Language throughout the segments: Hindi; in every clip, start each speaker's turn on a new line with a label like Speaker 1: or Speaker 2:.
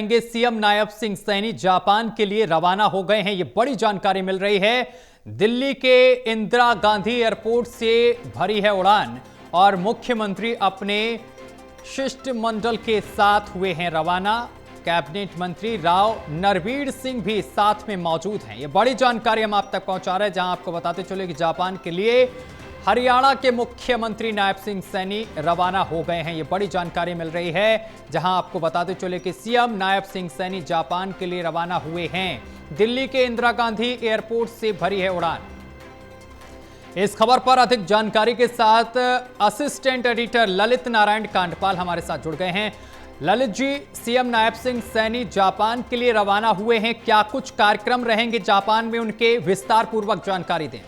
Speaker 1: सीएम नायब सिंह सैनी जापान के लिए रवाना हो गए हैं। ये बड़ी जानकारी मिल रही है। दिल्ली के इंदिरा गांधी एयरपोर्ट से भरी है उड़ान और मुख्यमंत्री अपने शिष्टमंडल के साथ हुए हैं रवाना। कैबिनेट मंत्री राव नरवीर सिंह भी साथ में मौजूद हैं। ये बड़ी जानकारी हम आप तक पहुंचा रहे हैं, जहां आपको बताते चले कि जापान के लिए हरियाणा के मुख्यमंत्री नायब सिंह सैनी रवाना हो गए हैं। ये बड़ी जानकारी मिल रही है, जहां आपको बताते चले कि सीएम नायब सिंह सैनी जापान के लिए रवाना हुए हैं। दिल्ली के इंदिरा गांधी एयरपोर्ट से भरी है उड़ान। इस खबर पर अधिक जानकारी के साथ असिस्टेंट एडिटर ललित नारायण कांडपाल हमारे साथ जुड़ गए हैं। ललित जी, सीएम नायब सिंह सैनी जापान के लिए रवाना हुए हैं, क्या कुछ कार्यक्रम रहेंगे जापान में, उनके विस्तार पूर्वक जानकारी दें।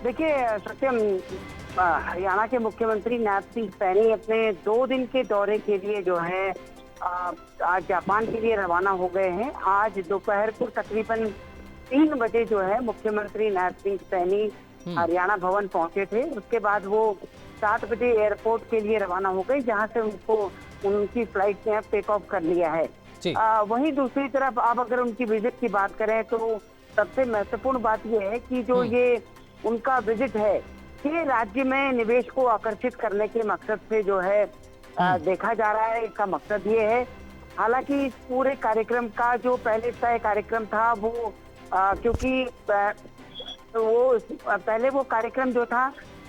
Speaker 2: देखिए सत्यम, हरियाणा के मुख्यमंत्री नायब सिंह सैनी अपने 2 दिन के दौरे के लिए जो है आज जापान के लिए रवाना हो गए हैं। आज दोपहर को तकरीबन 3 बजे जो है मुख्यमंत्री नायब सिंह सैनी हरियाणा भवन पहुंचे थे। उसके बाद वो 7 बजे एयरपोर्ट के लिए रवाना हो गए, जहां से उनकी फ्लाइट ने टेक ऑफ कर लिया है। वहीं दूसरी तरफ अब अगर उनकी विजिट की बात करें तो सबसे महत्वपूर्ण बात यह है कि जो ये उनका विजिट है कि राज्य में निवेश को आकर्षित करने के मकसद से जो है देखा जा रहा है। इसका मकसद ये है, हालांकि इस पूरे कार्यक्रम का जो पहले तय कार्यक्रम था वो क्योंकि पहले वो कार्यक्रम जो था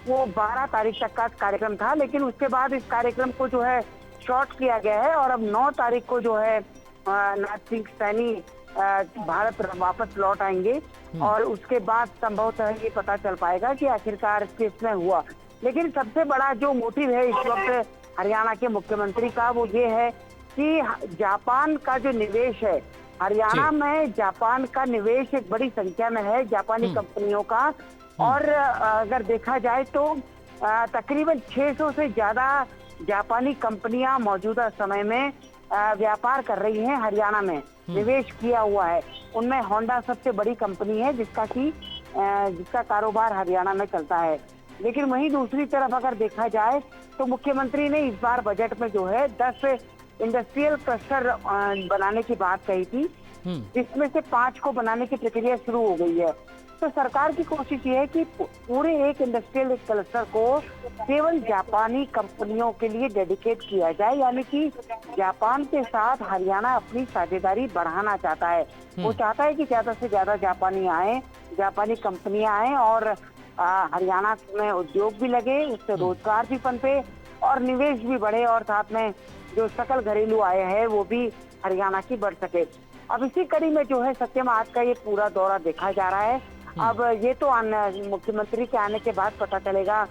Speaker 2: वो 12 तारीख तक का कार्यक्रम था, लेकिन उसके बाद इस कार्यक्रम को जो है शॉर्ट किया गया है और अब 9 तारीख को जो है नायब सिंह सैनी भारत वापस लौट आएंगे और उसके बाद संभवतः ये पता चल पाएगा कि आखिरकार किसने हुआ। लेकिन सबसे बड़ा जो मोटिव है इस वक्त हरियाणा के मुख्यमंत्री का वो ये है कि जापान का जो निवेश है हरियाणा में, जापान का निवेश एक बड़ी संख्या में है जापानी कंपनियों का। और अगर देखा जाए तो तकरीबन 600 से ज्यादा जापानी कंपनियां मौजूदा समय में व्यापार कर रही हैं हरियाणा में, निवेश किया हुआ है। उनमें होंडा सबसे बड़ी कंपनी है जिसका कारोबार हरियाणा में चलता है। लेकिन वहीं दूसरी तरफ अगर देखा जाए तो मुख्यमंत्री ने इस बार बजट में जो है 10 इंडस्ट्रियल क्लस्टर बनाने की बात कही थी, जिसमें से 5 को बनाने की प्रक्रिया शुरू हो गई है। तो सरकार की कोशिश ये है कि पूरे एक इंडस्ट्रियल क्लस्टर को केवल जापानी कंपनियों के लिए डेडिकेट किया जाए, यानी कि जापान के साथ हरियाणा अपनी साझेदारी बढ़ाना चाहता है। वो चाहता है कि ज्यादा से ज्यादा जापानी आए, जापानी कंपनियां आए और हरियाणा में उद्योग भी लगे, उससे रोजगार भी पनपे और निवेश भी बढ़े और साथ में जो सकल घरेलू आय है वो भी हरियाणा की बढ़ सके। अब इसी कड़ी में जो है सत्यम, आज का ये पूरा दौरा देखा जा रहा है। अब ये तो मुख्यमंत्री के आने के बाद पता चलेगा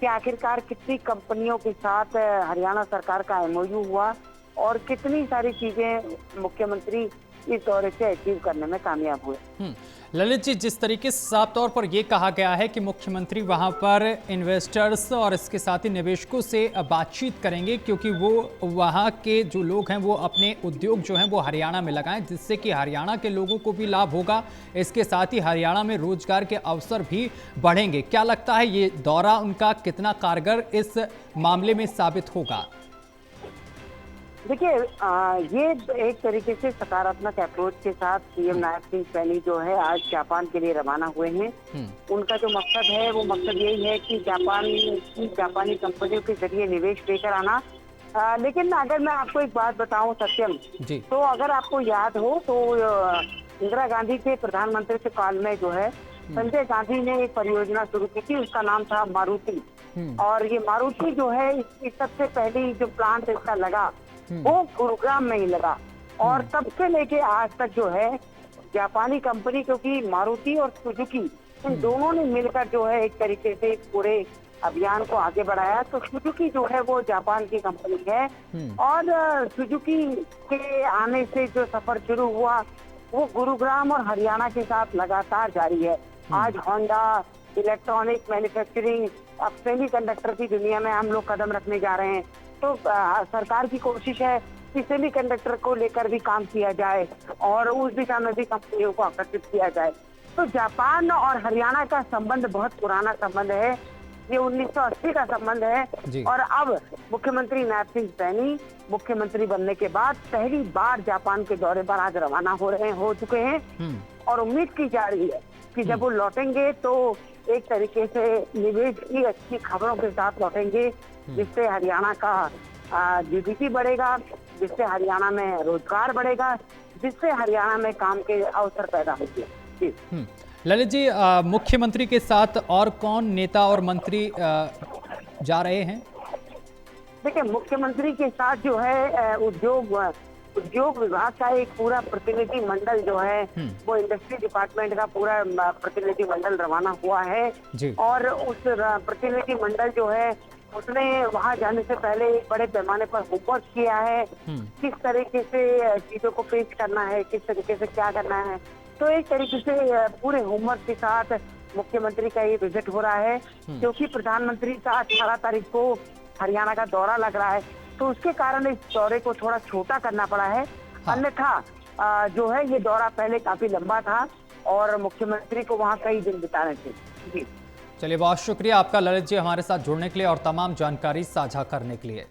Speaker 2: कि आखिरकार कितनी कंपनियों के साथ हरियाणा सरकार का एमओयू हुआ और कितनी सारी चीजें मुख्यमंत्री इस दौरे से अचीव करने में कामयाब हुए।
Speaker 1: ललित जी, जिस तरीके से साफ तौर पर यह कहा गया है कि मुख्यमंत्री वहां पर इन्वेस्टर्स और इसके साथ ही निवेशकों से बातचीत करेंगे, क्योंकि वो वहां के जो लोग हैं वो अपने उद्योग जो हैं वो हरियाणा में लगाएं, जिससे कि हरियाणा के लोगों को भी लाभ होगा, इसके साथ ही हरियाणा में रोजगार के अवसर भी बढ़ेंगे। क्या लगता है ये दौरा उनका कितना कारगर इस मामले में साबित होगा?
Speaker 2: देखिए, ये एक तरीके से सकारात्मक अप्रोच के साथ सीएम नायब सिंह सैनी जो है आज जापान के लिए रवाना हुए हैं। उनका जो मकसद है वो मकसद यही है कि जापानी कंपनियों के जरिए निवेश लेकर आना। लेकिन अगर मैं आपको एक बात बताऊं सत्यम, तो अगर आपको याद हो तो इंदिरा गांधी के प्रधानमंत्री के काल में जो है संजय गांधी ने एक परियोजना शुरू की थी, उसका नाम था मारुति। और ये मारुति जो है इसकी सबसे पहली जो प्लांट इसका लगा वो गुरुग्राम में ही लगा और तब से लेके आज तक जो है जापानी कंपनी, क्योंकि मारुति और सुजुकी इन दोनों ने मिलकर जो है एक तरीके से पूरे अभियान को आगे बढ़ाया। तो सुजुकी जो है वो जापान की कंपनी है और सुजुकी के आने से जो सफर शुरू हुआ वो गुरुग्राम और हरियाणा के साथ लगातार जारी है। आज होंडा, इलेक्ट्रॉनिक मैन्युफैक्चरिंग, अब सेमीकंडक्टर की दुनिया में हम लोग कदम रखने जा रहे हैं। तो सरकार की कोशिश है कि सेमीकंडक्टर को लेकर भी काम किया जाए और उस दिशा में भी कंपनियों को आकर्षित किया जाए। तो जापान और हरियाणा का संबंध बहुत पुराना संबंध है। ये 1980 का संबंध
Speaker 1: जी।
Speaker 2: है। और अब मुख्यमंत्री नायब सिंह सैनी मुख्यमंत्री बनने के बाद पहली बार जापान के दौरे पर आज रवाना हो चुके हैं। और उम्मीद की जा रही है कि जब वो लौटेंगे तो एक तरीके से निवेश की अच्छी खबरों के साथ लौटेंगे, जिससे हरियाणा का जीडीपी बढ़ेगा, जिससे हरियाणा में रोजगार बढ़ेगा, जिससे हरियाणा में काम के अवसर पैदा होंगे। जी
Speaker 1: ललित जी, मुख्यमंत्री के साथ और कौन नेता और मंत्री जा रहे हैं?
Speaker 2: देखिए, मुख्यमंत्री के साथ जो है उद्योग विभाग का एक पूरा प्रतिनिधि मंडल जो है वो इंडस्ट्री डिपार्टमेंट का पूरा प्रतिनिधि मंडल रवाना हुआ है।
Speaker 1: जी।
Speaker 2: और उस प्रतिनिधि मंडल जो है उसने वहां जाने से पहले एक बड़े पैमाने पर होमवर्क किया है, किस तरीके से चीजों को पेश करना है, किस तरीके से क्या करना है। तो एक तरीके से पूरे होमवर्क के साथ मुख्यमंत्री का ये विजिट हो रहा है, क्योंकि प्रधानमंत्री का 18 तारीख को हरियाणा का दौरा लग रहा है, तो उसके कारण इस दौरे को थोड़ा छोटा करना पड़ा है। अन्यथा जो है ये दौरा पहले काफी लंबा था और मुख्यमंत्री को वहाँ कई दिन बिताने थे। जी
Speaker 1: चलिए, बहुत शुक्रिया आपका ललित जी हमारे साथ जुड़ने के लिए और तमाम जानकारी साझा करने के लिए।